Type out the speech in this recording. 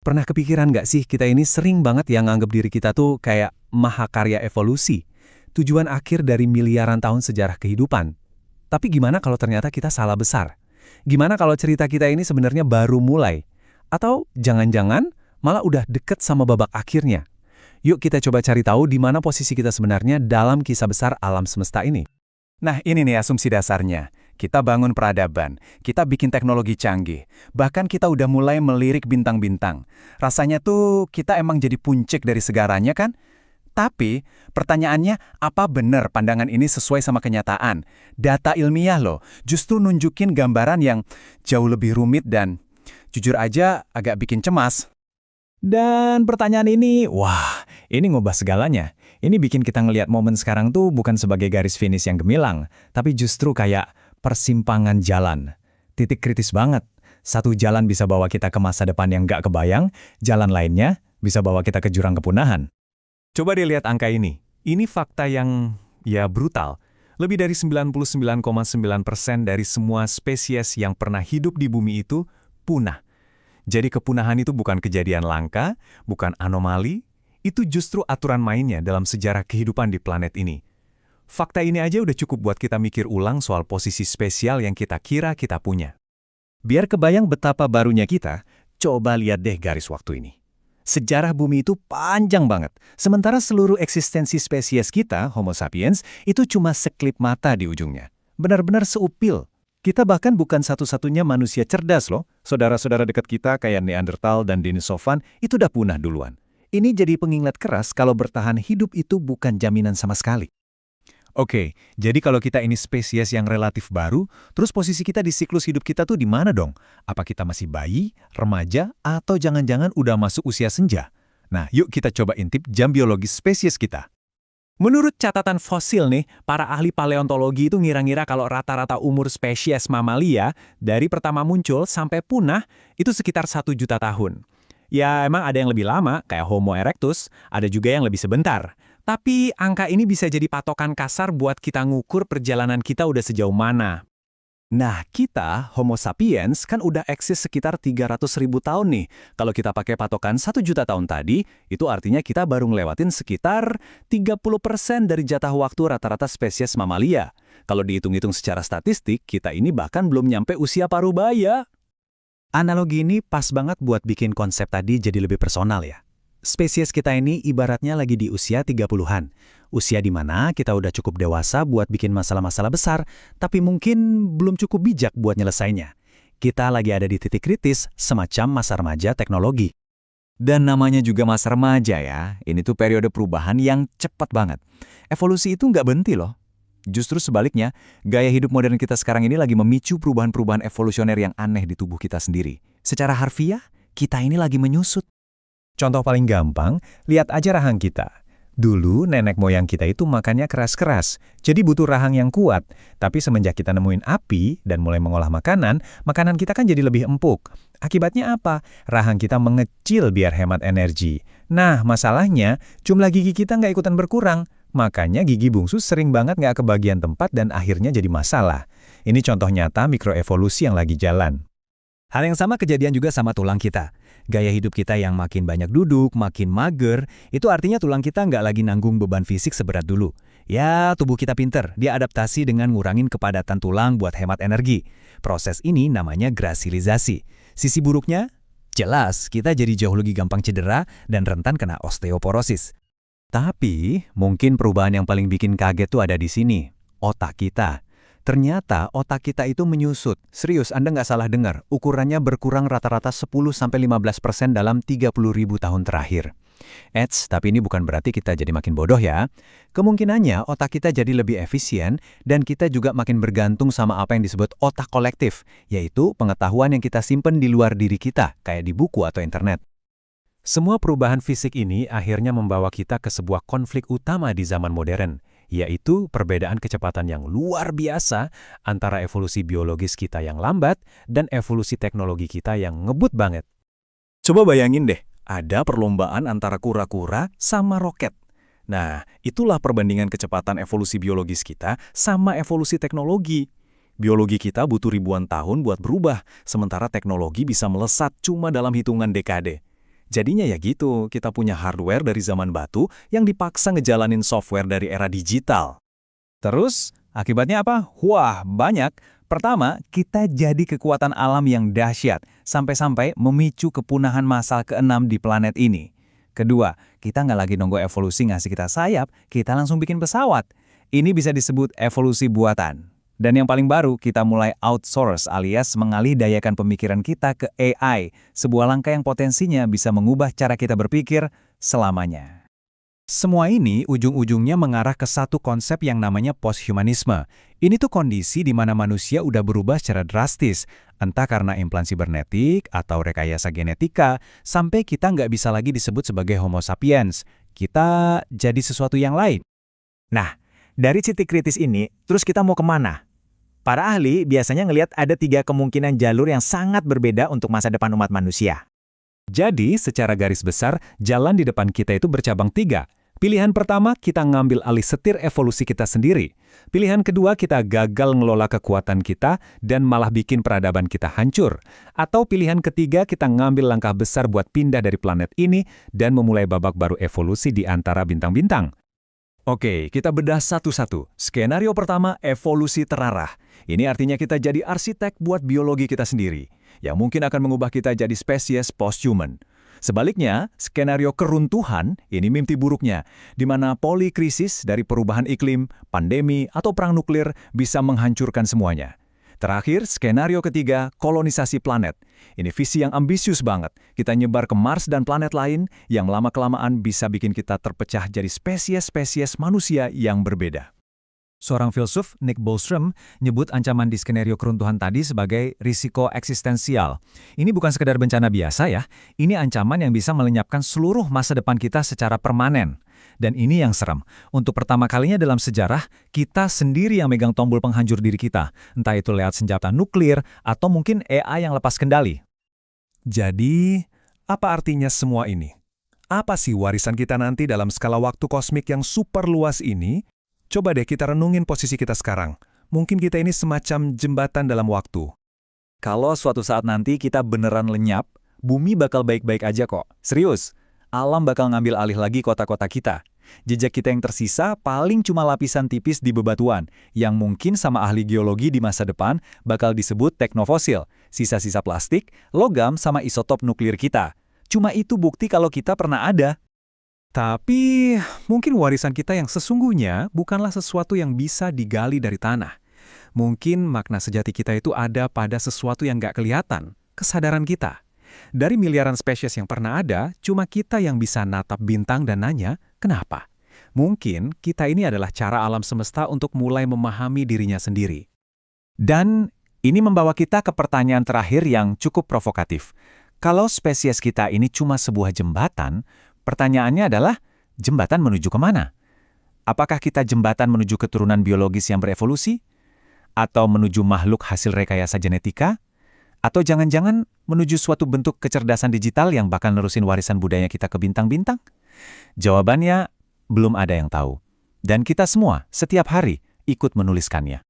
Pernah kepikiran nggak sih kita ini sering banget yang nganggap diri kita tuh kayak mahakarya evolusi, tujuan akhir dari miliaran tahun sejarah kehidupan. Tapi gimana kalau ternyata kita salah besar? Gimana kalau cerita kita ini sebenarnya baru mulai? Atau jangan-jangan malah udah deket sama babak akhirnya? Yuk kita coba cari tahu di mana posisi kita sebenarnya dalam kisah besar alam semesta ini. Nah, ini nih asumsi dasarnya. Kita bangun peradaban, kita bikin teknologi canggih, bahkan kita udah mulai melirik bintang-bintang. Rasanya tuh kita emang jadi puncak dari segaranya kan? Tapi, pertanyaannya, apa benar pandangan ini sesuai sama kenyataan? Data ilmiah loh, justru nunjukin gambaran yang jauh lebih rumit dan, jujur aja, agak bikin cemas. Dan pertanyaan ini, wah, ini ngubah segalanya. Ini bikin kita ngelihat momen sekarang tuh bukan sebagai garis finish yang gemilang, tapi justru kayak persimpangan jalan. Titik kritis banget. Satu jalan bisa bawa kita ke masa depan yang nggak kebayang, jalan lainnya bisa bawa kita ke jurang kepunahan. Coba dilihat angka ini. Ini fakta yang, ya brutal. Lebih dari 99,9% dari semua spesies yang pernah hidup di bumi itu punah. Jadi kepunahan itu bukan kejadian langka, bukan anomali, itu justru aturan mainnya dalam sejarah kehidupan di planet ini. Fakta ini aja udah cukup buat kita mikir ulang soal posisi spesial yang kita kira kita punya. Biar kebayang betapa barunya kita, coba lihat deh garis waktu ini. Sejarah bumi itu panjang banget, sementara seluruh eksistensi spesies kita, Homo sapiens, itu cuma seklip mata di ujungnya. Benar-benar seupil. Kita bahkan bukan satu-satunya manusia cerdas loh. Saudara-saudara dekat kita kayak Neanderthal dan Denisovan itu udah punah duluan. Ini jadi pengingat keras kalau bertahan hidup itu bukan jaminan sama sekali. Oke, jadi kalau kita ini spesies yang relatif baru, terus posisi kita di siklus hidup kita tuh di mana dong? Apa kita masih bayi, remaja, atau jangan-jangan udah masuk usia senja? Nah, yuk kita coba intip jam biologis spesies kita. Menurut catatan fosil nih, para ahli paleontologi itu ngira-ngira kalau rata-rata umur spesies mamalia dari pertama muncul sampai punah itu sekitar 1 juta tahun. Ya emang ada yang lebih lama, kayak Homo erectus, ada juga yang lebih sebentar. Tapi angka ini bisa jadi patokan kasar buat kita ngukur perjalanan kita udah sejauh mana. Nah, kita, Homo sapiens, kan udah eksis sekitar 300.000 tahun nih. Kalau kita pakai patokan 1 juta tahun tadi, itu artinya kita baru ngelewatin sekitar 30% dari jatah waktu rata-rata spesies mamalia. Kalau dihitung-hitung secara statistik, kita ini bahkan belum nyampe usia parubaya. Analogi ini pas banget buat bikin konsep tadi jadi lebih personal ya. Spesies kita ini ibaratnya lagi di usia 30-an. Usia di mana kita udah cukup dewasa buat bikin masalah-masalah besar, tapi mungkin belum cukup bijak buat nyelesainnya. Kita lagi ada di titik kritis, semacam masa remaja teknologi. Dan namanya juga masa remaja ya, ini tuh periode perubahan yang cepat banget. Evolusi itu nggak berhenti loh. Justru sebaliknya, gaya hidup modern kita sekarang ini lagi memicu perubahan-perubahan evolusioner yang aneh di tubuh kita sendiri. Secara harfiah, kita ini lagi menyusut. Contoh paling gampang, lihat aja rahang kita. Dulu nenek moyang kita itu makannya keras-keras, jadi butuh rahang yang kuat. Tapi semenjak kita nemuin api dan mulai mengolah makanan, makanan kita kan jadi lebih empuk. Akibatnya apa? Rahang kita mengecil biar hemat energi. Nah, masalahnya jumlah gigi kita nggak ikutan berkurang. Makanya gigi bungsu sering banget nggak kebagian tempat dan akhirnya jadi masalah. Ini contoh nyata mikroevolusi yang lagi jalan. Hal yang sama kejadian juga sama tulang kita. Gaya hidup kita yang makin banyak duduk, makin mager, itu artinya tulang kita nggak lagi nanggung beban fisik seberat dulu. Ya, tubuh kita pinter, dia adaptasi dengan ngurangin kepadatan tulang buat hemat energi. Proses ini namanya grasilisasi. Sisi buruknya? Jelas, kita jadi jauh lebih gampang cedera dan rentan kena osteoporosis. Tapi, mungkin perubahan yang paling bikin kaget tuh ada di sini, otak kita. Ternyata otak kita itu menyusut. Serius, Anda nggak salah dengar. Ukurannya berkurang rata-rata 10-15% dalam 30.000 tahun terakhir. Tapi ini bukan berarti kita jadi makin bodoh ya. Kemungkinannya otak kita jadi lebih efisien dan kita juga makin bergantung sama apa yang disebut otak kolektif, yaitu pengetahuan yang kita simpen di luar diri kita, kayak di buku atau internet. Semua perubahan fisik ini akhirnya membawa kita ke sebuah konflik utama di zaman modern, yaitu perbedaan kecepatan yang luar biasa antara evolusi biologis kita yang lambat dan evolusi teknologi kita yang ngebut banget. Coba bayangin deh, ada perlombaan antara kura-kura sama roket. Nah, itulah perbandingan kecepatan evolusi biologis kita sama evolusi teknologi. Biologi kita butuh ribuan tahun buat berubah, sementara teknologi bisa melesat cuma dalam hitungan dekade. Jadinya ya gitu, kita punya hardware dari zaman batu yang dipaksa ngejalanin software dari era digital. Terus, akibatnya apa? Wah, banyak. Pertama, kita jadi kekuatan alam yang dahsyat, sampai-sampai memicu kepunahan massal ke-6 di planet ini. Kedua, kita nggak lagi nunggu evolusi ngasih kita sayap, kita langsung bikin pesawat. Ini bisa disebut evolusi buatan. Dan yang paling baru, kita mulai outsource alias mengalihdayakan pemikiran kita ke AI, sebuah langkah yang potensinya bisa mengubah cara kita berpikir selamanya. Semua ini ujung-ujungnya mengarah ke satu konsep yang namanya posthumanisme. Ini tuh kondisi di mana manusia udah berubah secara drastis, entah karena implan sibernetik atau rekayasa genetika, sampai kita nggak bisa lagi disebut sebagai Homo sapiens. Kita jadi sesuatu yang lain. Nah, dari titik kritis ini, terus kita mau kemana? Para ahli biasanya ngelihat ada 3 kemungkinan jalur yang sangat berbeda untuk masa depan umat manusia. Jadi, secara garis besar, jalan di depan kita itu bercabang 3. Pilihan pertama, kita ngambil alih setir evolusi kita sendiri. Pilihan kedua, kita gagal ngelola kekuatan kita dan malah bikin peradaban kita hancur. Atau pilihan ketiga, kita ngambil langkah besar buat pindah dari planet ini dan memulai babak baru evolusi di antara bintang-bintang. Oke, kita bedah satu-satu. Skenario pertama, evolusi terarah. Ini artinya kita jadi arsitek buat biologi kita sendiri, yang mungkin akan mengubah kita jadi spesies post-human. Sebaliknya, skenario keruntuhan, ini mimpi buruknya, di mana polikrisis dari perubahan iklim, pandemi, atau perang nuklir bisa menghancurkan semuanya. Terakhir, skenario ketiga, kolonisasi planet. Ini visi yang ambisius banget. Kita nyebar ke Mars dan planet lain yang lama-kelamaan bisa bikin kita terpecah jadi spesies-spesies manusia yang berbeda. Seorang filsuf, Nick Bostrom, nyebut ancaman di skenario keruntuhan tadi sebagai risiko eksistensial. Ini bukan sekedar bencana biasa ya, ini ancaman yang bisa melenyapkan seluruh masa depan kita secara permanen. Dan ini yang serem. Untuk pertama kalinya dalam sejarah, kita sendiri yang megang tombol penghancur diri kita. Entah itu lewat senjata nuklir atau mungkin AI yang lepas kendali. Jadi, apa artinya semua ini? Apa sih warisan kita nanti dalam skala waktu kosmik yang super luas ini? Coba deh kita renungin posisi kita sekarang. Mungkin kita ini semacam jembatan dalam waktu. Kalau suatu saat nanti kita beneran lenyap, bumi bakal baik-baik aja kok. Serius, alam bakal ngambil alih lagi kota-kota kita. Jejak kita yang tersisa paling cuma lapisan tipis di bebatuan, yang mungkin sama ahli geologi di masa depan bakal disebut teknofosil, sisa-sisa plastik, logam sama isotop nuklir kita. Cuma itu bukti kalau kita pernah ada. Tapi, mungkin warisan kita yang sesungguhnya bukanlah sesuatu yang bisa digali dari tanah. Mungkin makna sejati kita itu ada pada sesuatu yang nggak kelihatan, kesadaran kita. Dari miliaran spesies yang pernah ada, cuma kita yang bisa natap bintang dan nanya, kenapa? Mungkin kita ini adalah cara alam semesta untuk mulai memahami dirinya sendiri. Dan ini membawa kita ke pertanyaan terakhir yang cukup provokatif. Kalau spesies kita ini cuma sebuah jembatan, pertanyaannya adalah, jembatan menuju kemana? Apakah kita jembatan menuju keturunan biologis yang berevolusi? Atau menuju makhluk hasil rekayasa genetika? Atau jangan-jangan menuju suatu bentuk kecerdasan digital yang bakal nerusin warisan budaya kita ke bintang-bintang? Jawabannya, belum ada yang tahu. Dan kita semua, setiap hari, ikut menuliskannya.